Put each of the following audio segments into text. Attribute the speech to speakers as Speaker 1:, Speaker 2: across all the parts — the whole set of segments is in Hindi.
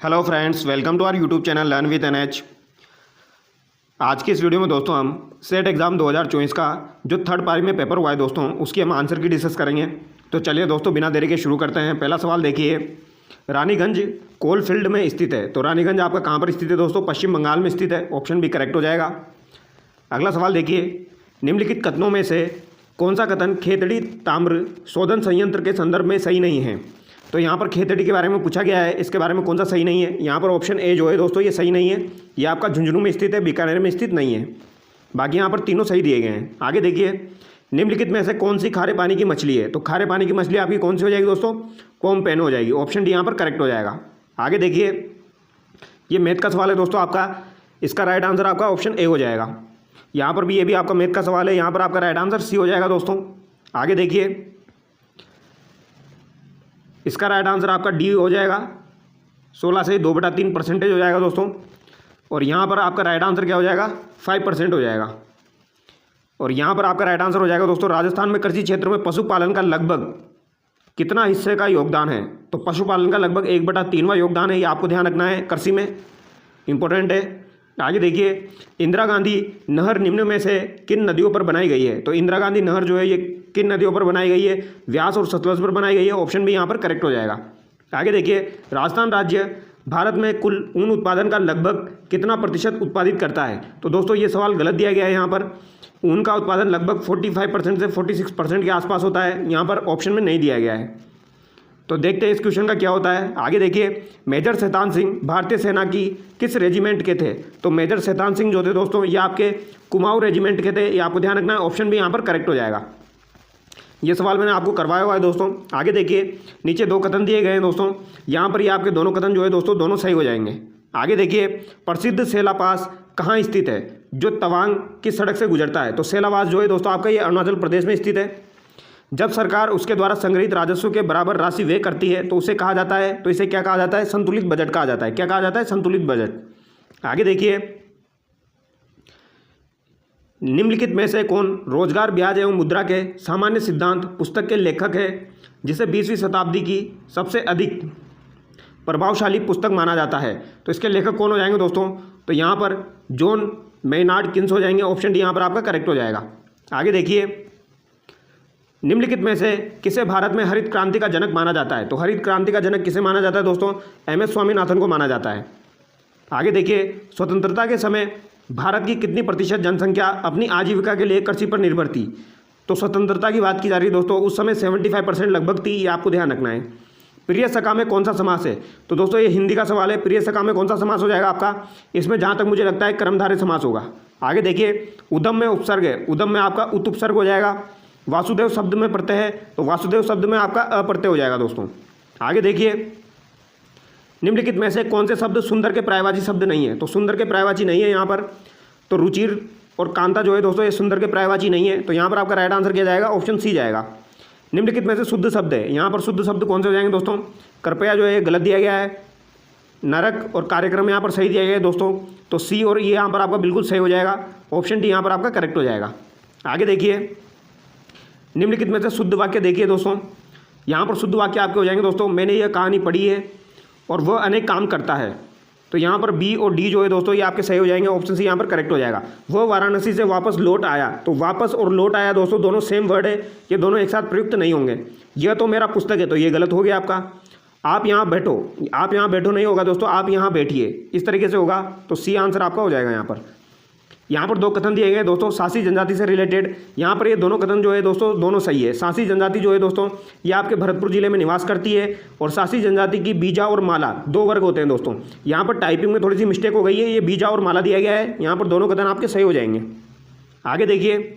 Speaker 1: Hello friends, welcome to our YouTube channel learn with NH. आज की इस वीडियो में दोस्तों हम सेट एग्ज़ाम 2024 का जो थर्ड पारी में पेपर हुआ है दोस्तों, उसकी हम आंसर की डिस्कस करेंगे। तो चलिए दोस्तों, बिना देरी के शुरू करते हैं। पहला सवाल देखिए, रानीगंज कोल फील्ड में स्थित है। तो रानीगंज आपका कहाँ पर स्थित है दोस्तों? पश्चिम बंगाल में स्थित है। ऑप्शन बी करेक्ट हो जाएगा। अगला सवाल देखिए, निम्नलिखित कथनों में से कौन सा कथन खेतड़ी ताम्र शोधन संयंत्र के संदर्भ में सही नहीं है? तो यहाँ पर खेतड़ी के बारे में पूछा गया है, इसके बारे में कौन सा सही नहीं है? यहाँ पर ऑप्शन ए जो है दोस्तों, ये सही नहीं है। ये आपका झुंझुनू में स्थित है, बीकानेर में स्थित नहीं है। बाकी यहाँ पर तीनों सही दिए गए हैं। आगे देखिए, निम्नलिखित में से कौन सी खारे पानी की मछली है? तो खारे पानी की मछली आपकी कौन सी हो जाएगी दोस्तों? पोम्पेन हो जाएगी। ऑप्शन डी यहाँ पर करेक्ट हो जाएगा। आगे देखिए, ये मैथ का सवाल है दोस्तों आपका, इसका राइट आंसर आपका ऑप्शन ए हो जाएगा। यहाँ पर भी ये भी आपका मैथ का सवाल है, यहाँ पर आपका राइट आंसर सी हो जाएगा दोस्तों। आगे देखिए, इसका राइट आंसर आपका डी हो जाएगा। 16 से 2/3% हो जाएगा दोस्तों। और यहाँ पर आपका राइट आंसर क्या हो जाएगा? 5% हो जाएगा। और यहाँ पर आपका राइट आंसर हो जाएगा दोस्तों, राजस्थान में कृषि क्षेत्र में पशुपालन का लगभग कितना हिस्से का योगदान है? तो पशुपालन का लगभग 1/3वां योगदान है। ये आपको ध्यान रखना है, कृषि में इंपॉर्टेंट है। आगे देखिए, इंदिरा गांधी नहर निम्न में से किन नदियों पर बनाई गई है? तो इंदिरा गांधी नहर जो है ये किन नदियों पर बनाई गई है? व्यास और सतलज पर बनाई गई है। ऑप्शन भी यहाँ पर करेक्ट हो जाएगा। आगे देखिए, राजस्थान राज्य भारत में कुल ऊन उत्पादन का लगभग कितना प्रतिशत उत्पादित करता है? तो दोस्तों ये सवाल गलत दिया गया है। यहाँ पर ऊन का उत्पादन लगभग 45% से 46% के आसपास होता है। यहाँ पर ऑप्शन में नहीं दिया गया है। तो देखते हैं इस क्वेश्चन का क्या होता है। आगे देखिए, मेजर शैतान सिंह भारतीय सेना की किस रेजिमेंट के थे? तो मेजर शैतान सिंह जो थे दोस्तों, ये आपके कुमाऊं रेजिमेंट के थे। ये आपको ध्यान रखना है। ऑप्शन भी यहाँ पर करेक्ट हो जाएगा। ये सवाल मैंने आपको करवाया हुआ है दोस्तों। आगे देखिए, नीचे दो कथन दिए गए हैं दोस्तों, यहाँ पर ये आपके दोनों कथन जो है दोस्तों, दोनों सही हो जाएंगे। आगे देखिए, प्रसिद्ध सेला पास कहाँ स्थित है जो तवांग की सड़क से गुजरता है? तो सेला पास जो है दोस्तों आपका ये अरुणाचल प्रदेश में स्थित है। जब सरकार उसके द्वारा संग्रहित राजस्व के बराबर राशि व्यय करती है तो उसे कहा जाता है, तो इसे क्या कहा जाता है? संतुलित बजट कहा जाता है। क्या कहा जाता है? संतुलित बजट। आगे देखिए, निम्नलिखित में से कौन रोजगार ब्याज एवं मुद्रा के सामान्य सिद्धांत पुस्तक के लेखक है, जिसे 20वीं शताब्दी की सबसे अधिक प्रभावशाली पुस्तक माना जाता है? तो इसके लेखक कौन हो जाएंगे दोस्तों? तो यहाँ पर जॉन मेनार्ड किन्स हो जाएंगे। ऑप्शन डी यहाँ पर आपका करेक्ट हो जाएगा। आगे देखिए, निम्नलिखित में से किसे भारत में हरित क्रांति का जनक माना जाता है? तो हरित क्रांति का जनक किसे माना जाता है दोस्तों? एम.एस. स्वामीनाथन को माना जाता है। आगे देखिए, स्वतंत्रता के समय भारत की कितनी प्रतिशत जनसंख्या अपनी आजीविका के लिए कृषि पर निर्भर थी? तो स्वतंत्रता की बात की जा रही है दोस्तों, उस समय 75% लगभग थी। ये आपको ध्यान रखना है। प्रिय सखा में कौन सा समास है? तो दोस्तों ये हिंदी का सवाल है। प्रिय सखा में कौन सा समास हो जाएगा आपका? इसमें जहाँ तक मुझे लगता है कर्मधारय समास होगा। आगे देखिए, उद्यम में उपसर्ग है, उद्यम में आपका उत उपसर्ग हो जाएगा। वासुदेव शब्द में प्रत्यय है, तो वासुदेव शब्द में आपका अप्रत्यय हो जाएगा दोस्तों। आगे देखिए, निम्नलिखित में से कौन से शब्द सुंदर के पर्यायवाची शब्द नहीं है? तो सुंदर के पर्यायवाची नहीं है यहाँ पर। तो रुचिर और कांता जो है दोस्तों, ये सुंदर के पर्यायवाची नहीं है। तो यहाँ पर आपका राइट आंसर क्या जाएगा? ऑप्शन सी जाएगा। निम्नलिखित में से शुद्ध शब्द है, यहाँ पर शुद्ध शब्द कौन से हो जाएंगे दोस्तों? कृपया जो है गलत दिया गया है। नरक और कार्यक्रम यहाँ पर सही दिया गया है दोस्तों। तो सी और ये यहाँ पर आपका बिल्कुल सही हो जाएगा। ऑप्शन डी यहाँ पर आपका करेक्ट हो जाएगा। आगे देखिए, निम्नलिखित में से शुद्ध वाक्य देखिए दोस्तों, यहाँ पर शुद्ध वाक्य आपके हो जाएंगे दोस्तों, मैंने यह कहानी पढ़ी है और वह अनेक काम करता है। तो यहाँ पर बी और डी जो है दोस्तों, ये आपके सही हो जाएंगे। ऑप्शन सी यहाँ पर करेक्ट हो जाएगा। वह वाराणसी से वापस लौट आया। तो वापस और लौट आया दोस्तों, दोनों सेम वर्ड है, ये दोनों एक साथ प्रयुक्त नहीं होंगे। यह तो मेरा पुस्तक है, तो ये गलत हो गया आपका। आप यहाँ बैठो, आप यहाँ बैठो नहीं होगा दोस्तों, आप यहाँ बैठिए, इस तरीके से होगा। तो सी आंसर आपका हो जाएगा। यहाँ पर दो कथन दिए गए दोस्तों, सासी जनजाति से रिलेटेड। यहाँ पर ये दोनों कथन जो है दोस्तों, दोनों सही है। सासी जनजाति जो है दोस्तों, ये आपके भरतपुर जिले में निवास करती है। और सासी जनजाति की बीजा और माला दो वर्ग होते हैं दोस्तों। यहाँ पर टाइपिंग में थोड़ी सी मिस्टेक हो गई है, ये बीजा और माला दिया गया है। यहाँ पर दोनों कथन आपके सही हो जाएंगे। आगे देखिए,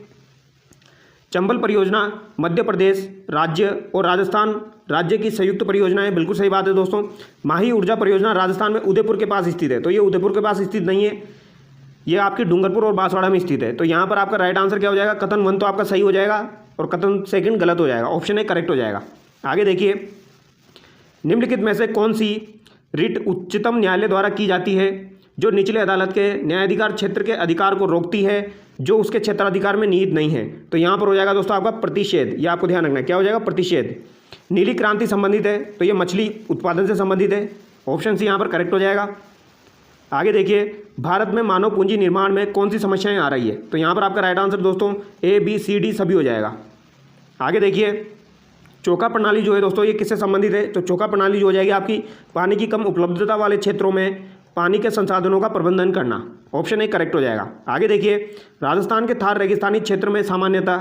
Speaker 1: चंबल परियोजना मध्य प्रदेश राज्य और राजस्थान राज्य की संयुक्त परियोजना है। बिल्कुल सही बात है दोस्तों। माही ऊर्जा परियोजना राजस्थान में उदयपुर के पास स्थित है। तो ये उदयपुर के पास स्थित नहीं है, ये आपकी डूंगरपुर और बांसवाड़ा में स्थित है। तो यहाँ पर आपका राइट आंसर क्या हो जाएगा? कथन 1 तो आपका सही हो जाएगा और कथन 2 गलत हो जाएगा। ऑप्शन ए करेक्ट हो जाएगा। आगे देखिए, निम्नलिखित में से कौन सी रिट उच्चतम न्यायालय द्वारा की जाती है जो निचले अदालत के न्यायाधिकार क्षेत्र के अधिकार को रोकती है जो उसके क्षेत्राधिकार में निहित नहीं है? तो यहाँ पर हो जाएगा दोस्तों आपका प्रतिषेध। ये आपको ध्यान रखना है, क्या हो जाएगा? प्रतिषेध। नीली क्रांति संबंधित है, तो ये मछली उत्पादन से संबंधित है। ऑप्शन सी यहाँ पर करेक्ट हो जाएगा। आगे देखिए, भारत में मानव पूंजी निर्माण में कौन सी समस्याएं आ रही है? तो यहाँ पर आपका राइट आंसर दोस्तों ए बी सी डी सभी हो जाएगा। आगे देखिए, चोखा प्रणाली जो है दोस्तों ये किससे संबंधित है? तो चोखा प्रणाली जो हो जाएगी आपकी पानी की कम उपलब्धता वाले क्षेत्रों में पानी के संसाधनों का प्रबंधन करना। ऑप्शन ए करेक्ट हो जाएगा। आगे देखिए, राजस्थान के थार रेगिस्तानी क्षेत्र में सामान्यता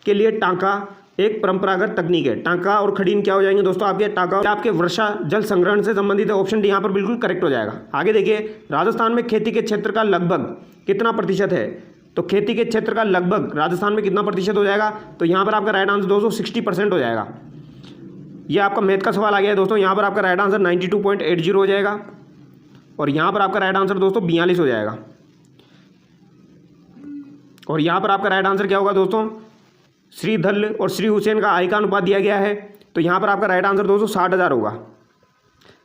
Speaker 1: के लिए टांका एक परंपरागत तकनीक है। टांका और खड़ीन क्या हो जाएंगे दोस्तों? आपके टांका आपके वर्षा जल संग्रहण से संबंधित है। ऑप्शन डी यहाँ पर बिल्कुल करेक्ट हो जाएगा। आगे देखिए, राजस्थान में खेती के क्षेत्र का लगभग कितना प्रतिशत है? तो खेती के क्षेत्र का लगभग राजस्थान में कितना प्रतिशत हो जाएगा? तो यहाँ पर आपका राइट आंसर दोस्तों 60% हो जाएगा। ये आपका मैथ का सवाल आ गया है दोस्तों। यहाँ पर आपका राइट आंसर 92.80 हो जाएगा और यहाँ पर आपका राइट आंसर दोस्तों 42 हो जाएगा। और यहाँ पर आपका राइट आंसर क्या होगा दोस्तों? श्री धल्ल और श्री हुसैन का आय का अनुपात दिया गया है, तो यहाँ पर आपका राइट आंसर दोस्तों 60,000 होगा।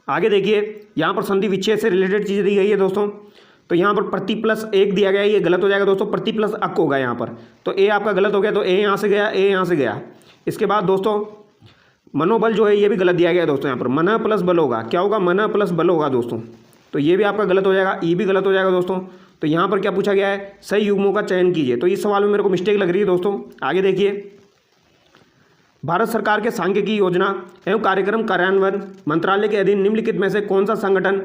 Speaker 1: आगे देखिए, यहाँ पर संधि विच्छेद से रिलेटेड चीज़ें दी गई है दोस्तों। तो यहाँ पर प्रति प्लस एक दिया गया है, ये गलत हो जाएगा दोस्तों। प्रति प्लस अक होगा यहाँ पर, तो ए आपका गलत हो गया। तो ए यहाँ से गया, ए यहाँ से गया। इसके बाद दोस्तों मनोबल जो है ये भी गलत दिया गया है दोस्तों। यहाँ पर मन प्लस बल होगा, क्या होगा? मन प्लस बल होगा दोस्तों, तो ये भी आपका गलत हो जाएगा। ई भी गलत हो जाएगा दोस्तों। तो यहाँ पर क्या पूछा गया है? सही युग्मों का चयन कीजिए। तो इस सवाल में मेरे को मिस्टेक लग रही है दोस्तों। आगे देखिए, भारत सरकार के सांख्यिकी योजना एवं कार्यक्रम कार्यान्वयन मंत्रालय के अधीन निम्नलिखित में से कौन सा संगठन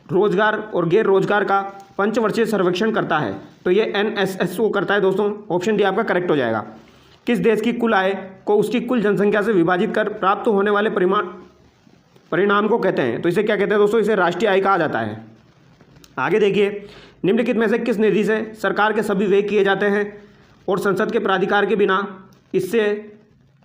Speaker 1: रोजगार और गैर रोजगार का पंचवर्षीय सर्वेक्षण करता है? तो ये NSSO करता है दोस्तों। ऑप्शन डी आपका करेक्ट हो जाएगा। किस देश की कुल आय को उसकी कुल जनसंख्या से विभाजित कर प्राप्त होने वाले परिणाम को कहते हैं? तो इसे क्या कहते हैं दोस्तों? इसे राष्ट्रीय आय कहा जाता है। आगे देखिए, निम्नलिखित में से किस निधि से सरकार के सभी व्यय किए जाते हैं और संसद के प्राधिकार के बिना इससे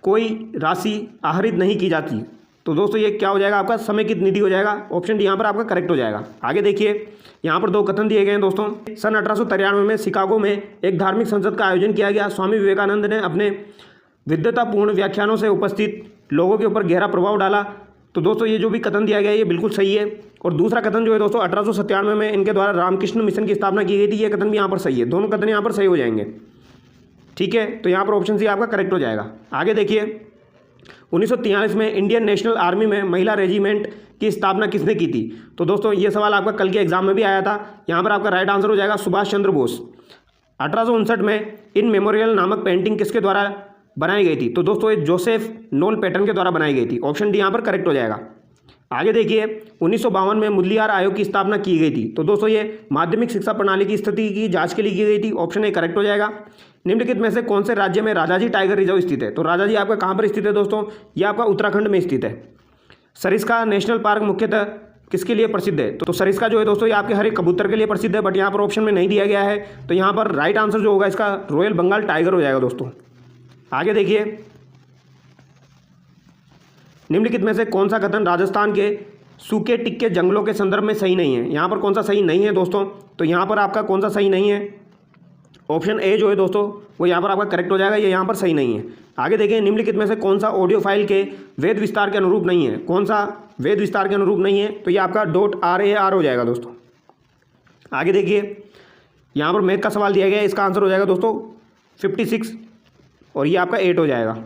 Speaker 1: कोई राशि आहरित नहीं की जाती? तो दोस्तों ये क्या हो जाएगा? आपका समेकित निधि हो जाएगा। ऑप्शन डी यहाँ पर आपका करेक्ट हो जाएगा। आगे देखिए, यहाँ पर दो कथन दिए गए हैं दोस्तों। सन 1893 में शिकागो में एक धार्मिक संसद का आयोजन किया गया। स्वामी विवेकानंद ने अपने विद्वतापूर्ण व्याख्यानों से उपस्थित लोगों के ऊपर गहरा प्रभाव डाला। तो दोस्तों ये जो भी कथन दिया गया है ये बिल्कुल सही है। और दूसरा कथन जो है दोस्तों 1897 में इनके द्वारा रामकृष्ण मिशन की स्थापना की गई थी, ये कथन भी यहाँ पर सही है। दोनों कथन यहाँ पर सही हो जाएंगे, ठीक है। तो यहाँ पर ऑप्शन सी आपका करेक्ट हो जाएगा। आगे देखिए, 1943 में इंडियन नेशनल आर्मी में महिला रेजिमेंट की स्थापना किसने की थी? तो दोस्तों ये सवाल आपका कल के एग्जाम में भी आया था। यहाँ पर आपका राइट आंसर हो जाएगा सुभाष चंद्र बोस। 1859 में इन मेमोरियल नामक पेंटिंग किसके द्वारा बनाई गई थी? तो दोस्तों ये जोसेफ नोल पैटर्न के द्वारा बनाई गई थी। ऑप्शन डी यहाँ पर करेक्ट हो जाएगा। आगे देखिए, 1952 में मुदलियार आयोग की स्थापना की गई थी। तो दोस्तों ये माध्यमिक शिक्षा प्रणाली की स्थिति की जांच के लिए की गई थी। ऑप्शन ए करेक्ट हो जाएगा। निम्नलिखित में से कौन से राज्य में राजाजी टाइगर रिजर्व स्थित है? तो राजाजी आपका कहाँ पर स्थित है दोस्तों? ये आपका उत्तराखंड में स्थित है। सरिस्का नेशनल पार्क मुख्यतः किसके लिए प्रसिद्ध है? तो सरिस्का जो है दोस्तों ये आपके हरे कबूतर के लिए प्रसिद्ध है, बट यहाँ पर ऑप्शन में नहीं दिया गया है। तो यहाँ पर राइट आंसर जो होगा इसका रॉयल बंगाल टाइगर हो जाएगा दोस्तों। आगे देखिए, निम्नलिखित में से कौन सा कथन राजस्थान के सूखे टिक्के जंगलों के संदर्भ में सही नहीं है? यहाँ पर कौन सा सही नहीं है दोस्तों? तो यहाँ पर आपका कौन सा सही नहीं है? ऑप्शन ए जो है दोस्तों वो यहाँ पर आपका करेक्ट हो जाएगा, ये यहाँ पर सही नहीं है। आगे देखिए, निम्नलिखित में से कौन सा ऑडियो फाइल के वेद विस्तार के अनुरूप नहीं है? कौन सा वेद विस्तार के अनुरूप नहीं है? तो ये आपका .rar हो जाएगा दोस्तों। आगे देखिए, यहाँ पर मैथ का सवाल दिया गया है, इसका आंसर हो जाएगा दोस्तों 56 और ये आपका 8 हो जाएगा।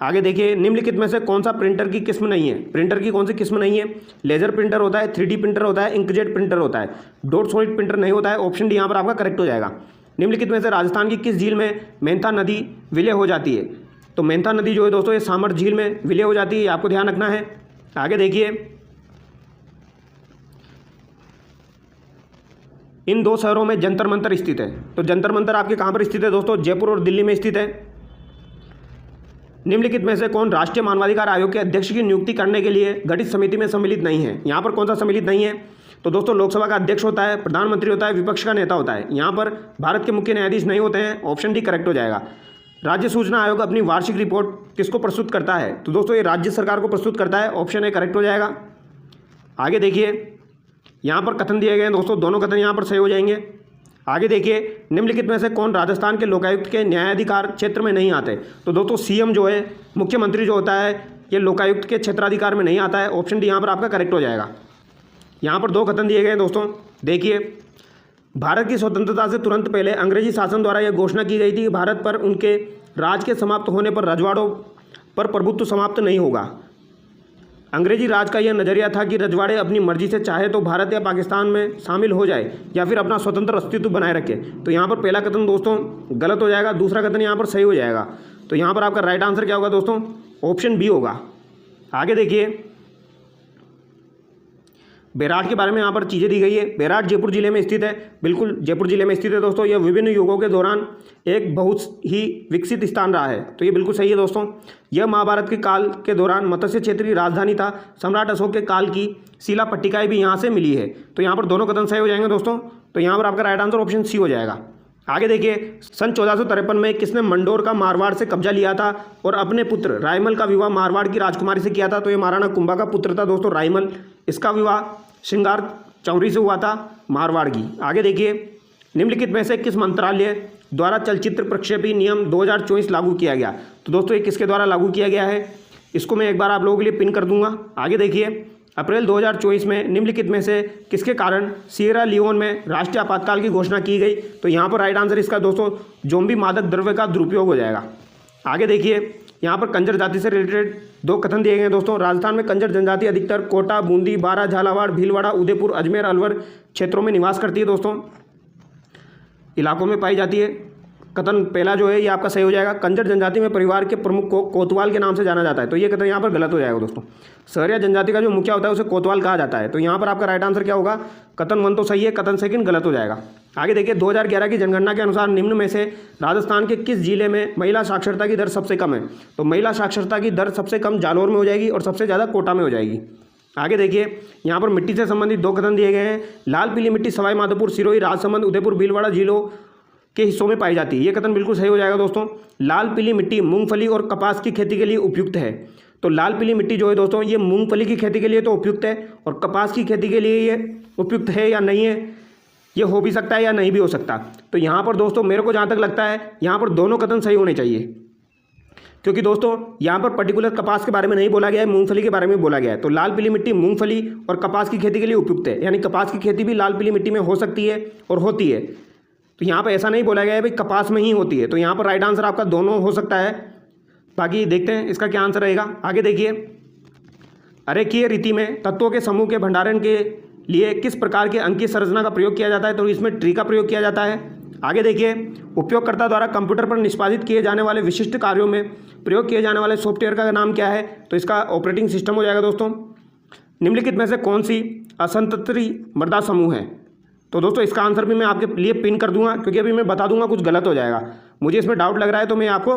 Speaker 1: आगे देखिए, निम्नलिखित में से कौन सा प्रिंटर की किस्म नहीं है? प्रिंटर की कौन सी किस्म नहीं है? लेजर प्रिंटर होता है, 3D प्रिंटर होता है, इंकजेट प्रिंटर होता है, डॉट सॉलिड प्रिंटर नहीं होता है। ऑप्शन डी यहाँ पर आपका करेक्ट हो जाएगा। निम्नलिखित में से राजस्थान की किस झील में मेंथा नदी विलय हो जाती है? तो मेंथा नदी जो है दोस्तों ये सामर झील में विलय हो जाती है, ये आपको ध्यान रखना है। आगे देखिए, इन दो शहरों में जंतर मंतर स्थित है। तो जंतर मंतर आपके कहाँ पर स्थित है दोस्तों? जयपुर और दिल्ली में स्थित है। निम्नलिखित में से कौन राष्ट्रीय मानवाधिकार आयोग के अध्यक्ष की नियुक्ति करने के लिए गठित समिति में सम्मिलित नहीं है? यहाँ पर कौन सा सम्मिलित नहीं है? तो दोस्तों लोकसभा का अध्यक्ष होता है, प्रधानमंत्री होता है, विपक्ष का नेता होता है। यहाँ पर भारत के मुख्य न्यायाधीश नहीं होते हैं। ऑप्शन डी करेक्ट हो जाएगा। राज्य सूचना आयोग अपनी वार्षिक रिपोर्ट किसको प्रस्तुत करता है? तो दोस्तों ये राज्य सरकार को प्रस्तुत करता है। ऑप्शन ए करेक्ट हो जाएगा। आगे देखिए, यहाँ पर कथन दिए गए हैं दोस्तों, दोनों कथन यहाँ पर सही हो जाएंगे। आगे देखिए, निम्नलिखित में से कौन राजस्थान के लोकायुक्त के न्यायाधिकार क्षेत्र में नहीं आते? तो दोस्तों सीएम जो है, मुख्यमंत्री जो होता है, ये लोकायुक्त के क्षेत्राधिकार में नहीं आता है। ऑप्शन डी यहाँ पर आपका करेक्ट हो जाएगा। यहाँ पर दो कथन दिए गए हैं दोस्तों। देखिए, भारत की स्वतंत्रता से तुरंत पहले अंग्रेजी शासन द्वारा यह घोषणा की गई थी कि भारत पर उनके राज के समाप्त होने पर रजवाड़ों पर प्रभुत्व समाप्त नहीं होगा। अंग्रेजी राज का यह नज़रिया था कि रजवाड़े अपनी मर्जी से चाहे तो भारत या पाकिस्तान में शामिल हो जाए या फिर अपना स्वतंत्र अस्तित्व बनाए रखे। तो यहाँ पर पहला कथन दोस्तों गलत हो जाएगा, दूसरा कथन यहाँ पर सही हो जाएगा। तो यहाँ पर आपका राइट आंसर क्या होगा दोस्तों? ऑप्शन बी होगा। आगे देखिए, बेराट के बारे में यहाँ पर चीज़ें दी गई है। बेराट जयपुर जिले में स्थित है, बिल्कुल जयपुर जिले में स्थित है दोस्तों। यह विभिन्न युगों के दौरान एक बहुत ही विकसित स्थान रहा है। तो ये बिल्कुल सही है दोस्तों। यह महाभारत के काल के दौरान मत्स्य क्षेत्रीय राजधानी था। सम्राट अशोक के काल की शिला पट्टिकाएं भी यहाँ से मिली है। तो यहाँ पर दोनों कथन सही हो जाएंगे दोस्तों। तो यहाँ पर आपका राइट आंसर ऑप्शन सी हो जाएगा। आगे देखिए, सन 1453 में किसने मंडोर का मारवाड़ से कब्जा लिया था और अपने पुत्र रायमल का विवाह मारवाड़ की राजकुमारी से किया था? तो ये महाराणा कुंभा का पुत्र था दोस्तों रायमल। इसका विवाह श्रृंगार चौरी से हुआ था, मारवाड़ की। आगे देखिए, निम्नलिखित में से किस मंत्रालय द्वारा चलचित्र प्रक्षेपी नियम 2024 लागू किया गया? तो दोस्तों ये किसके द्वारा लागू किया गया है, इसको मैं एक बार आप लोगों के लिए पिन कर दूंगा। आगे देखिए, अप्रैल 2024 में निम्नलिखित में से किसके कारण सिएरा लियोन में राष्ट्रीय आपातकाल की घोषणा की गई? तो यहाँ पर राइट आंसर इसका दोस्तों जोम्बी मादक द्रव्य का दुरुपयोग हो जाएगा। आगे देखिए, यहाँ पर कंजर जाति से रिलेटेड दो कथन दिए गए हैं दोस्तों। राजस्थान में कंजर जनजाति अधिकतर कोटा, बूंदी, बारा, झालावाड़, भीलवाड़ा, उदयपुर, अजमेर, अलवर क्षेत्रों में निवास करती है दोस्तों, इलाकों में पाई जाती है। कथन पहला जो है ये आपका सही हो जाएगा। कंजर जनजाति में परिवार के प्रमुख को कोतवाल के नाम से जाना जाता है। तो ये कथन यहाँ पर गलत हो जाएगा दोस्तों। सहरिया जनजाति का जो मुखिया होता है उसे कोतवाल कहा जाता है। तो यहाँ पर आपका राइट आंसर क्या होगा? कथन 1 तो सही है, कथन सेकंड गलत हो जाएगा। आगे देखिए, 2011 की जनगणना के अनुसार निम्न में से राजस्थान के किस जिले में महिला साक्षरता की दर सबसे कम है? तो महिला साक्षरता की दर सबसे कम जालौर में हो जाएगी और सबसे ज़्यादा कोटा में हो जाएगी। आगे देखिए, यहाँ पर मिट्टी से संबंधित दो कथन दिए गए हैं। लाल पीली मिट्टी सवाई माधोपुर, सिरोही, राजसमंद, उदयपुर, भीलवाड़ा जिलों के हिस्सों में पाई जाती है। ये कथन बिल्कुल सही हो जाएगा दोस्तों। लाल पीली मिट्टी मूंगफली और कपास की खेती के लिए उपयुक्त है। तो लाल पीली मिट्टी जो है दोस्तों ये मूंगफली की खेती के लिए तो उपयुक्त है, और कपास की खेती के लिए ये उपयुक्त है या नहीं है, ये हो भी सकता है या नहीं भी हो सकता। तो यहाँ पर दोस्तों मेरे को जहाँ तक लगता है यहाँ पर दोनों कथन सही होने चाहिए, क्योंकि दोस्तों यहाँ पर पर्टिकुलर कपास के बारे में नहीं बोला गया है, मूंगफली के बारे में बोला गया है। तो लाल पीली मिट्टी मूंगफली और कपास की खेती के लिए उपयुक्त है, यानी कपास की खेती भी लाल पीली मिट्टी में हो सकती है और होती है। तो यहाँ पर ऐसा नहीं बोला गया है भाई कपास में ही होती है। तो यहाँ पर राइट आंसर आपका दोनों हो सकता है। बाकी देखते हैं इसका क्या आंसर रहेगा। आगे देखिए, अरेखीय रीति में तत्वों के समूह के भंडारण के लिए किस प्रकार के अंकीय संरचना का प्रयोग किया जाता है? तो इसमें ट्री का प्रयोग किया जाता है। आगे देखिए, उपयोगकर्ता द्वारा कंप्यूटर पर निष्पादित किए जाने वाले विशिष्ट कार्यों में प्रयोग किए जाने वाले सॉफ्टवेयर का नाम क्या है? तो इसका ऑपरेटिंग सिस्टम हो जाएगा दोस्तों। निम्नलिखित में से कौन सी असंतरी मृदा समूह है? तो दोस्तों इसका आंसर भी मैं आपके लिए पिन कर दूंगा, क्योंकि अभी मैं बता दूंगा कुछ गलत हो जाएगा। मुझे इसमें डाउट लग रहा है तो मैं आपको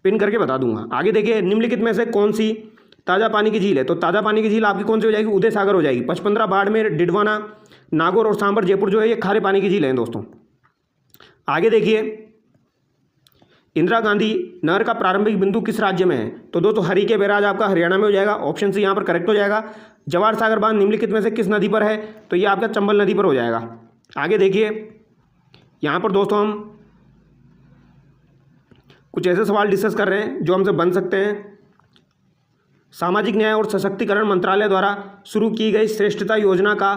Speaker 1: पिन करके बता दूंगा। आगे देखिए, निम्नलिखित में से कौन सी ताज़ा पानी की झील है? तो ताज़ा पानी की झील आपकी कौन सी हो जाएगी? उदय सागर हो जाएगी। पचपंद्रा, बाड़मेर, डिडवाना, नागौर और सांबर जयपुर जो है ये खारे पानी की झील है दोस्तों। आगे देखिए, इंदिरा गांधी नहर का प्रारंभिक बिंदु किस राज्य में है? तो दोस्तों हरी के बैराज आपका हरियाणा में हो जाएगा। ऑप्शन सी यहाँ पर करेक्ट हो जाएगा। जवाहर सागर बांध निम्नलिखित में से किस नदी पर है? तो ये आपका चंबल नदी पर हो जाएगा। आगे देखिए, यहाँ पर दोस्तों हम कुछ ऐसे सवाल डिस्कस कर रहे हैं जो हमसे बन सकते हैं। सामाजिक न्याय और सशक्तिकरण मंत्रालय द्वारा शुरू की गई श्रेष्ठता योजना का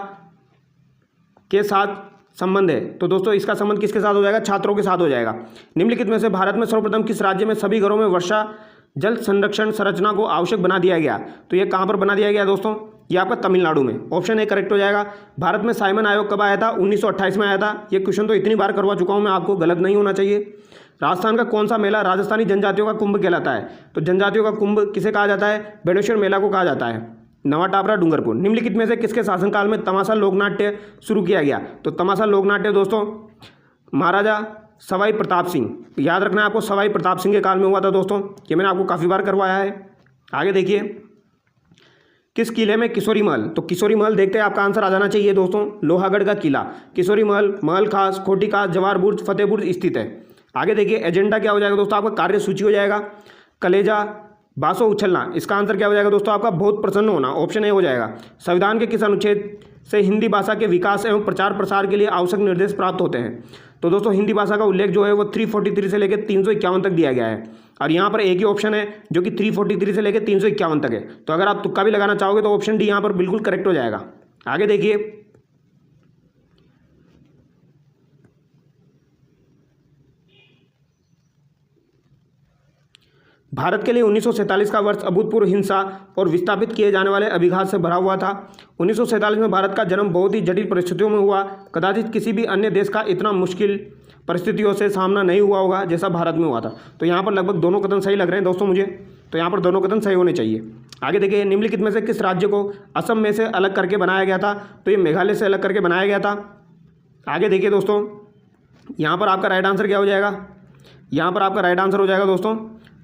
Speaker 1: के साथ संबंध है। तो दोस्तों इसका संबंध किसके साथ हो जाएगा? छात्रों के साथ हो जाएगा। निम्नलिखित में से भारत में सर्वप्रथम किस राज्य में सभी घरों में वर्षा जल संरक्षण संरचना को आवश्यक बना दिया गया? तो ये कहाँ पर बना दिया गया दोस्तों? ये आपका तमिलनाडु में। ऑप्शन ए करेक्ट हो जाएगा। भारत में साइमन आयोग कब आया था? 1928 में आया था। ये क्वेश्चन तो इतनी बार करवा चुका हूँ मैं आपको, गलत नहीं होना चाहिए। राजस्थान का कौन सा मेला राजस्थानी जनजातियों का कुंभ कहलाता है? तो जनजातियों का कुंभ किसे कहा जाता है? बेणेश्वर मेला को कहा जाता है। नवा टापरा, डूंगरपुर। निम्नलिखित में से किसके शासनकाल में तमाशा लोकनाट्य शुरू किया गया? तो तमाशा लोकनाट्य दोस्तों महाराजा सवाई प्रताप सिंह, याद रखना है आपको, सवाई प्रताप सिंह के काल में हुआ था दोस्तों। ये मैंने आपको काफ़ी बार करवाया है। आगे देखिए, किस किले में किशोरी महल? तो किशोरी महल देखते हैं आपका आंसर आ जाना चाहिए दोस्तों। लोहागढ़ का किला, किशोरी महल, महल खास, खोटी खास, जवाहर बुर्ज, फतेह बुर्ज स्थित है। आगे देखिए, एजेंडा क्या हो जाएगा दोस्तों? आपका कार्य सूची हो जाएगा। कलेजा, बासो उछलना, इसका आंसर क्या हो जाएगा दोस्तों? आपका बहुत प्रसन्न होना, ऑप्शन ए हो जाएगा। संविधान के किस अनुच्छेद से हिंदी भाषा के विकास एवं प्रचार प्रसार के लिए आवश्यक निर्देश प्राप्त होते हैं? तो दोस्तों हिंदी भाषा का उल्लेख जो है वो 343 से लेकर 351 तक दिया गया है, और यहाँ पर एक ही ऑप्शन है जो कि 343 से लेकर 351 तक है। तो अगर आप तुक्का भी लगाना चाहोगे तो ऑप्शन डी यहाँ पर बिल्कुल करेक्ट हो जाएगा। आगे देखिए, भारत के लिए 1947 का वर्ष अभूतपूर्व हिंसा और विस्थापित किए जाने वाले अभिघात से भरा हुआ था। 1947 में भारत का जन्म बहुत ही जटिल परिस्थितियों में हुआ। कदाचित किसी भी अन्य देश का इतना मुश्किल परिस्थितियों से सामना नहीं हुआ होगा जैसा भारत में हुआ था। तो यहाँ पर लगभग दोनों कथन सही लग रहे हैं दोस्तों मुझे, तो यहाँ पर दोनों कथन सही होने चाहिए। आगे देखिए, निम्नलिखित में से किस राज्य को असम में से अलग करके बनाया गया था? तो ये मेघालय से अलग करके बनाया गया था। आगे देखिए दोस्तों, यहाँ पर आपका राइट आंसर क्या हो जाएगा? यहाँ पर आपका राइट आंसर हो जाएगा दोस्तों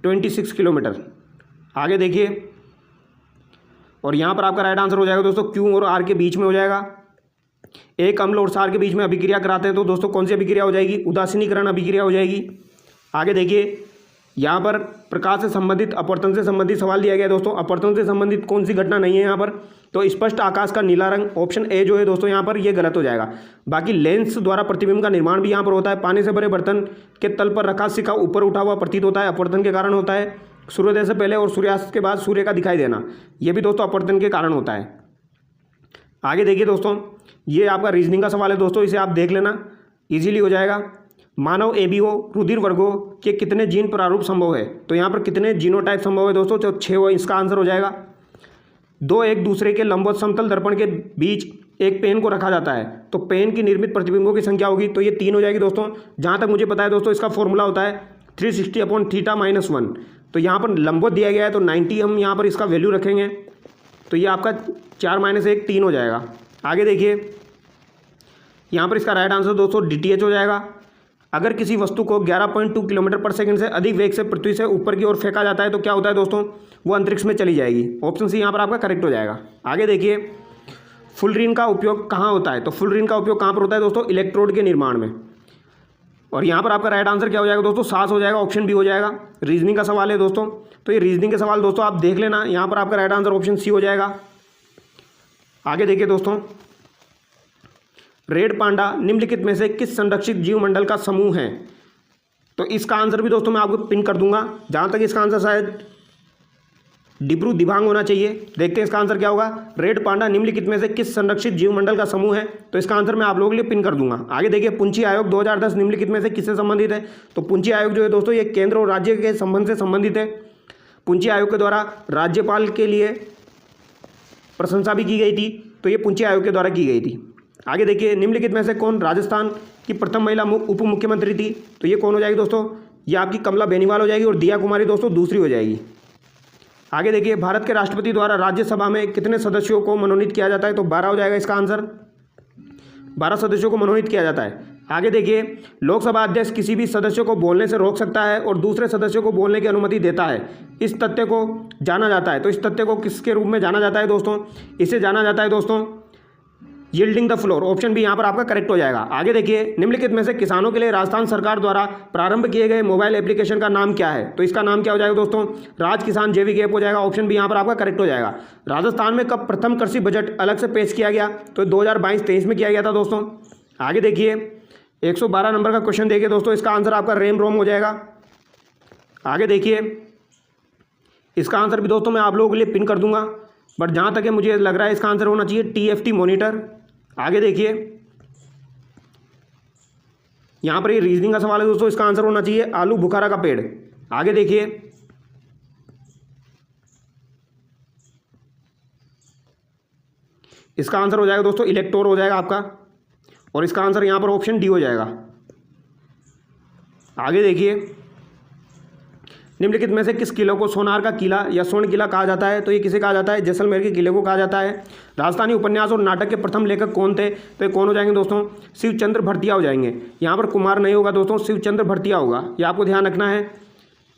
Speaker 1: 26 किलोमीटर। आगे देखिए, और यहाँ पर आपका राइट आंसर हो जाएगा दोस्तों क्यू और आर के बीच में हो जाएगा। एक अम्ल और क्षार के बीच में अभिक्रिया कराते हैं तो दोस्तों कौन सी अभिक्रिया हो जाएगी? उदासीनीकरण अभिक्रिया हो जाएगी। आगे देखिए, यहाँ पर प्रकाश से संबंधित, अपवर्तन से संबंधित सवाल दिया गया है दोस्तों। अपवर्तन से संबंधित कौन सी घटना नहीं है यहाँ पर? तो स्पष्ट आकाश का नीला रंग, ऑप्शन ए जो है दोस्तों यहाँ पर ये गलत हो जाएगा। बाकी लेंस द्वारा प्रतिबिंब का निर्माण भी यहाँ पर होता है। पानी से भरे बर्तन के तल पर रखा सिक्का ऊपर उठा हुआ प्रतीत होता है, अपवर्तन के कारण होता है। सूर्योदय से पहले और सूर्यास्त के बाद सूर्य का दिखाई देना, ये भी दोस्तों अपवर्तन के कारण होता है। आगे देखिए दोस्तों, ये आपका रीजनिंग का सवाल है दोस्तों, इसे आप देख लेना, ईजिली हो जाएगा। मानव एबीओ रुधिर वर्गों के कितने जीन प्रारूप संभव है? तो यहाँ पर कितने जीनोटाइप संभव है दोस्तों? तो 6 इसका आंसर हो जाएगा। 2 एक दूसरे के लंबवत समतल दर्पण के बीच एक पेन को रखा जाता है तो पेन की निर्मित प्रतिबिंबों की संख्या होगी, तो ये 3 हो जाएगी दोस्तों। जहाँ तक मुझे पता है दोस्तों, इसका फॉर्मूला होता है 360/θ-1। तो यहाँ पर लंबवत दिया गया है तो 90 हम यहाँ पर इसका वैल्यू रखेंगे, तो ये आपका 4-1 3 हो जाएगा। आगे देखिए, यहाँ पर इसका राइट आंसर दोस्तों DTH हो जाएगा। अगर किसी वस्तु को 11.2 किलोमीटर पर सेकंड से अधिक वेग से पृथ्वी से ऊपर की ओर फेंका जाता है तो क्या होता है दोस्तों? वो अंतरिक्ष में चली जाएगी। ऑप्शन सी यहाँ पर आपका करेक्ट हो जाएगा। आगे देखिए, फुलरीन का उपयोग कहाँ होता है? तो फुलरीन का उपयोग कहाँ पर होता है दोस्तों? इलेक्ट्रोड के निर्माण में। और यहाँ पर आपका राइट आंसर क्या हो जाएगा दोस्तों? सांस हो जाएगा, ऑप्शन बी हो जाएगा। रीजनिंग का सवाल है दोस्तों, तो ये रीजनिंग के सवाल दोस्तों आप देख लेना। यहाँ पर आपका राइट आंसर ऑप्शन सी हो जाएगा। आगे देखिए दोस्तों, रेड पांडा निम्नलिखित में से किस संरक्षित जीवमंडल का समूह है? तो इसका आंसर भी दोस्तों मैं आपको पिन कर दूंगा। जहां तक इसका आंसर शायद डिब्रू दिबांग होना चाहिए। देखते हैं इसका आंसर क्या होगा। रेड पांडा निम्नलिखित में से किस संरक्षित जीवमंडल का समूह है? तो इसका आंसर मैं आप लोगों के लिए पिन कर दूंगा। आगे देखिए, पुंछी आयोग 2010 निम्नलिखित में से किससे संबंधित है? तो पुंछी आयोग जो है दोस्तों ये केंद्र और राज्य के संबंध से संबंधित है। पुंछी आयोग के द्वारा राज्यपाल के लिए प्रशंसा भी की गई थी, तो ये पुंछी आयोग के द्वारा की गई थी। आगे देखिए, निम्नलिखित में से कौन राजस्थान की प्रथम महिला उप मुख्यमंत्री थी? तो ये कौन हो जाएगी दोस्तों? ये आपकी कमला बेनीवाल हो जाएगी और दिया कुमारी दोस्तों दूसरी हो जाएगी। आगे देखिए, भारत के राष्ट्रपति द्वारा राज्यसभा में कितने सदस्यों को मनोनीत किया जाता है? तो 12 हो जाएगा इसका आंसर। 12 सदस्यों को मनोनीत किया जाता है। आगे देखिए, लोकसभा अध्यक्ष किसी भी सदस्य को बोलने से रोक सकता है और दूसरे सदस्यों को बोलने की अनुमति देता है। इस तथ्य को जाना जाता है, तो इस तथ्य को किसके रूप में जाना जाता है दोस्तों? इसे जाना जाता है दोस्तों yielding the floor. Option B यहाँ पर आपका करेक्ट हो जाएगा। आगे देखिए, निम्नलिखित में से किसानों के लिए राजस्थान सरकार द्वारा प्रारंभ किए गए मोबाइल एप्लीकेशन का नाम क्या है? तो इसका नाम क्या हो जाएगा दोस्तों? राज किसान जैविक ऐप हो जाएगा। ऑप्शन बी यहाँ पर आपका करेक्ट हो जाएगा। राजस्थान में कब प्रथम कृषि बजट अलग से पेश किया गया? तो 2022-23 में किया गया था दोस्तों। आगे देखिए, 112 नंबर का क्वेश्चन देखिए दोस्तों, इसका आंसर आपका रेम रोम हो जाएगा। आगे देखिए, इसका आंसर भी दोस्तों मैं आप लोगों के लिए पिन कर दूंगा, बट जहाँ तक है मुझे लग रहा है इसका आंसर होना चाहिए TFT मॉनिटर। आगे देखिए, यहाँ पर ये रीजनिंग का सवाल है दोस्तों, इसका आंसर होना चाहिए आलू बुखारा का पेड़। आगे देखिए, इसका आंसर हो जाएगा दोस्तों इलेक्टोर हो जाएगा आपका, और इसका आंसर यहाँ पर ऑप्शन डी हो जाएगा। आगे देखिए, निम्नलिखित में से किस किले को सोनार का किला या स्वर्ण किला कहा जाता है? तो ये किसे कहा जाता है? जैसलमेर के किले को कहा जाता है। राजस्थानी उपन्यास और नाटक के प्रथम लेखक कौन थे? तो ये कौन हो जाएंगे दोस्तों? शिवचंद्र भरतिया हो जाएंगे। यहाँ पर कुमार नहीं होगा दोस्तों, शिवचंद्र भरतिया होगा, ये आपको ध्यान रखना है,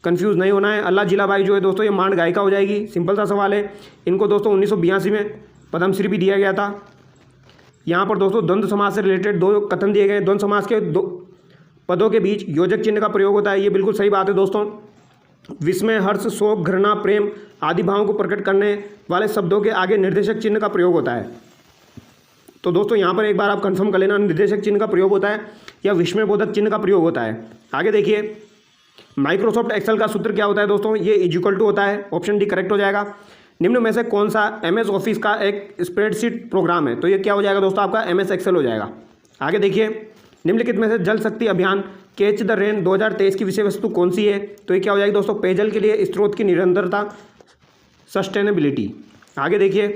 Speaker 1: कंफ्यूज नहीं होना है। अल्लाह जिलाबाई जो है दोस्तों ये मांड गायिका हो जाएगी। सिंपल सा सवाल है। इनको दोस्तों 1982 में पद्मश्री भी दिया गया था। यहाँ पर दोस्तों द्वंद्व समास से रिलेटेड 2 कथन दिए गए। द्वंद्व समास के 2 पदों के बीच योजक चिन्ह का प्रयोग होता है, ये बिल्कुल सही बात है दोस्तों। विस्मय, हर्ष, शोक, घृणा, प्रेम आदि भावों को प्रकट करने वाले शब्दों के आगे निर्देशक चिन्ह का प्रयोग होता है। तो दोस्तों यहाँ पर एक बार आप कंफर्म कर लेना, निर्देशक चिन्ह का प्रयोग होता है या विस्मय बोधक चिन्ह का प्रयोग होता है। आगे देखिए, माइक्रोसॉफ्ट एक्सेल का सूत्र क्या होता है दोस्तों? ये इक्वल टू होता है। ऑप्शन डी करेक्ट हो जाएगा। निम्न में से कौन सा MS ऑफिस का एक स्प्रेडशीट प्रोग्राम है? तो ये क्या हो जाएगा दोस्तों? आपका MS एक्सेल हो जाएगा। आगे देखिए, निम्नलिखित में से जल शक्ति अभियान कैच द रेन 2023 की विषय वस्तु कौन सी है? तो ये क्या हो जाएगी दोस्तों? पेयजल के लिए स्रोत की निरंतरता, सस्टेनेबिलिटी। आगे देखिए,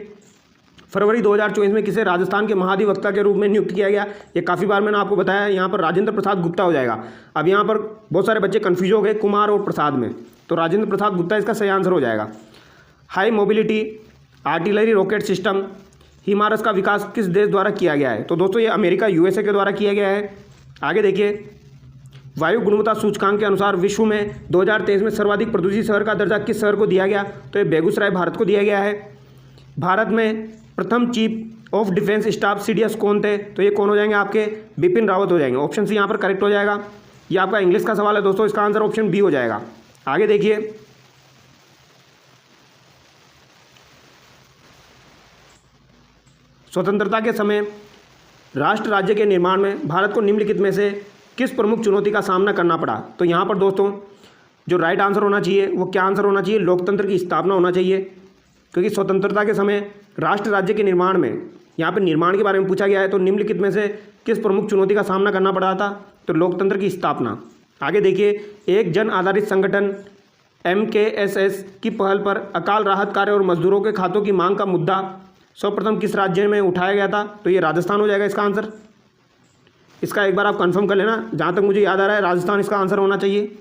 Speaker 1: फरवरी 2024 में किसे राजस्थान के महाधिवक्ता के रूप में नियुक्त किया गया? ये काफ़ी बार मैंने आपको बताया, यहाँ पर राजेंद्र प्रसाद गुप्ता हो जाएगा। अब यहाँ पर बहुत सारे बच्चे कन्फ्यूज हो गए कुमार और प्रसाद में, तो राजेंद्र प्रसाद गुप्ता इसका सही आंसर हो जाएगा। High mobility artillery rocket system HIMARS का विकास किस देश द्वारा किया गया है? तो दोस्तों ये अमेरिका USA के द्वारा किया गया है। आगे देखिए, वायु गुणवत्ता सूचकांक के अनुसार विश्व में 2023 में सर्वाधिक प्रदूषित शहर का दर्जा किस शहर को दिया गया? तो ये बेगूसराय भारत को दिया गया है। भारत में प्रथम chief of defence staff CDS कौन थे? तो ये कौन हो जाएंगे? आपके बिपिन रावत हो जाएंगे। ऑप्शन सी यहाँ पर करेक्ट हो जाएगा। ये आपका इंग्लिश का सवाल है दोस्तों, इसका आंसर ऑप्शन बी हो जाएगा। आगे देखिए, स्वतंत्रता के समय राष्ट्र राज्य के निर्माण में भारत को निम्नलिखित में से किस प्रमुख चुनौती का सामना करना पड़ा? तो यहाँ पर दोस्तों जो राइट आंसर होना चाहिए वो क्या आंसर होना चाहिए? लोकतंत्र की स्थापना होना चाहिए, क्योंकि स्वतंत्रता के समय राष्ट्र राज्य के निर्माण में, यहाँ पर निर्माण के बारे में पूछा गया है, तो निम्नलिखित में से किस प्रमुख चुनौती का सामना करना पड़ा था? तो लोकतंत्र की स्थापना। आगे देखिए, एक जन आधारित संगठन MKSS की पहल पर अकाल राहत कार्य और मजदूरों के खातों की मांग का मुद्दा सर्वप्रथम किस राज्य में उठाया गया था? तो ये राजस्थान हो जाएगा इसका आंसर। इसका एक बार आप कंफर्म कर लेना, जहाँ तक मुझे याद आ रहा है राजस्थान इसका आंसर होना चाहिए।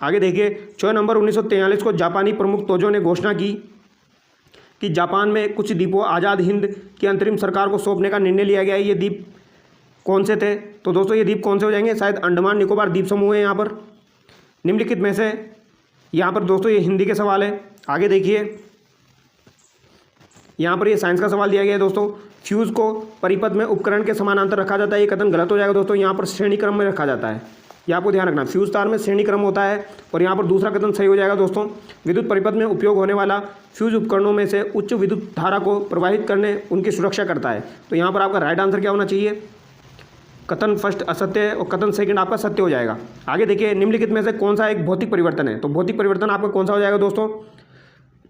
Speaker 1: आगे देखिए, 6 नवंबर 1943 को जापानी प्रमुख तोजो ने घोषणा की कि जापान में कुछ द्वीपों आज़ाद हिंद की अंतरिम सरकार को सौंपने का निर्णय लिया गया है। ये द्वीप कौन से थे? तो दोस्तों ये द्वीप कौन से हो जाएंगे? शायद अंडमान निकोबार द्वीप समूह है यहाँ पर। निम्नलिखित में से यहाँ पर दोस्तों ये हिंदी के सवाल है। आगे देखिए, यहाँ पर ये साइंस का सवाल दिया गया है दोस्तों। फ्यूज़ को परिपथ में उपकरण के समानांतर रखा जाता है, ये कथन गलत हो जाएगा दोस्तों। यहाँ पर श्रेणी क्रम में रखा जाता है, ये आपको ध्यान रखना। फ्यूज़ तार में श्रेणी क्रम होता है, और यहाँ पर दूसरा कथन सही हो जाएगा दोस्तों। विद्युत परिपथ में उपयोग होने वाला फ्यूज़ उपकरणों में से उच्च विद्युत धारा को प्रवाहित करने उनकी सुरक्षा करता है। तो यहाँ पर आपका राइट आंसर क्या होना चाहिए? कथन फर्स्ट असत्य है और कथन सेकंड आपका सत्य हो जाएगा। आगे देखिए, निम्नलिखित में से कौन सा एक भौतिक परिवर्तन है? तो भौतिक परिवर्तन आपका कौन सा हो जाएगा दोस्तों?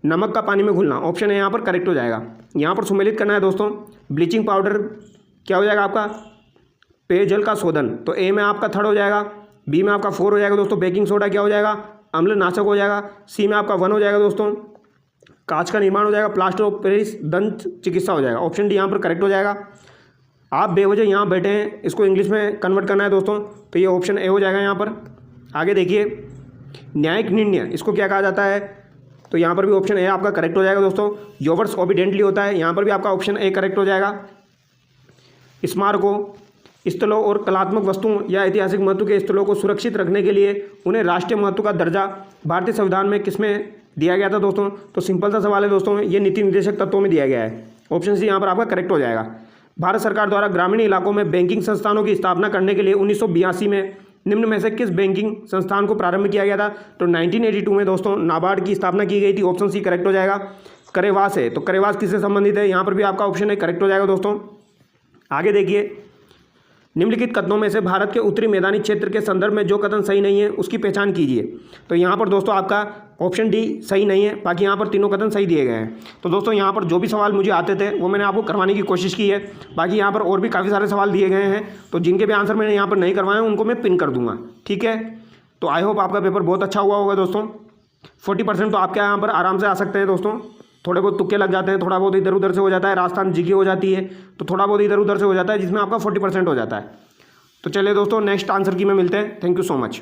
Speaker 1: नमक का पानी में घुलना, ऑप्शन है यहाँ पर करेक्ट हो जाएगा। यहाँ पर सुमेलित करना है दोस्तों। ब्लीचिंग पाउडर क्या हो जाएगा आपका? पेयजल का शोधन, तो ए में आपका 3rd हो जाएगा, बी में आपका 4 हो जाएगा दोस्तों। बेकिंग सोडा क्या हो जाएगा? अम्लनाशक हो जाएगा। सी में आपका 1 हो जाएगा दोस्तों। कांच का निर्माण हो जाएगा। प्लास्टर ऑफ पेरिस दंत चिकित्सा हो जाएगा। ऑप्शन डी यहाँ पर करेक्ट हो जाएगा। आप बेवजह यहाँ बैठे हैं, इसको इंग्लिश में कन्वर्ट करना है दोस्तों, तो ये ऑप्शन ए हो जाएगा यहाँ पर। आगे देखिए, न्यायिक निर्णय इसको क्या कहा जाता है? तो यहाँ पर भी ऑप्शन ए आपका करेक्ट हो जाएगा दोस्तों। योवर्स ओबिडेंटली होता है, यहाँ पर भी आपका ऑप्शन ए करेक्ट हो जाएगा। स्मारकों, स्थलों और कलात्मक वस्तुओं या ऐतिहासिक महत्व के स्थलों को सुरक्षित रखने के लिए उन्हें राष्ट्रीय महत्व का दर्जा भारतीय संविधान में किसमें दिया गया था दोस्तों? तो सिंपल सा सवाल है दोस्तों, ये नीति निर्देशक तत्वों में दिया गया है। ऑप्शन सी यहाँ पर आपका करेक्ट हो जाएगा। भारत सरकार द्वारा ग्रामीण इलाकों में बैंकिंग संस्थानों की स्थापना करने के लिए 1982 में निम्न में से किस बैंकिंग संस्थान को प्रारंभ किया गया था? तो 1982 में दोस्तों नाबार्ड की स्थापना की गई थी। ऑप्शन सी करेक्ट हो जाएगा। करेवास है, तो करेवास किससे संबंधित है? यहाँ पर भी आपका ऑप्शन है करेक्ट हो जाएगा दोस्तों। आगे देखिए, निम्नलिखित कथनों में से भारत के उत्तरी मैदानी क्षेत्र के संदर्भ में जो कथन सही नहीं है उसकी पहचान कीजिए। तो यहाँ पर दोस्तों आपका ऑप्शन डी सही नहीं है, बाकी यहाँ पर तीनों कथन सही दिए गए हैं। तो दोस्तों यहाँ पर जो भी सवाल मुझे आते थे वो मैंने आपको करवाने की कोशिश की है। बाकी यहाँ पर और भी काफ़ी सारे सवाल दिए गए हैं, तो जिनके भी आंसर मैंने यहाँ पर नहीं करवाए उनको मैं पिन कर दूंगा, ठीक है। तो आई होप आपका पेपर बहुत अच्छा हुआ होगा दोस्तों। 40% तो आपके यहाँ पर आराम से आ सकते हैं दोस्तों। थोड़े बहुत तुक्के लग जाते हैं, थोड़ा बहुत इधर उधर से हो जाता है, राजस्थान जीके हो जाती है, तो थोड़ा बहुत इधर उधर से हो जाता है, जिसमें आपका 40% हो जाता है। तो चलिए दोस्तों, नेक्स्ट आंसर की में मिलते हैं। Thank you so much.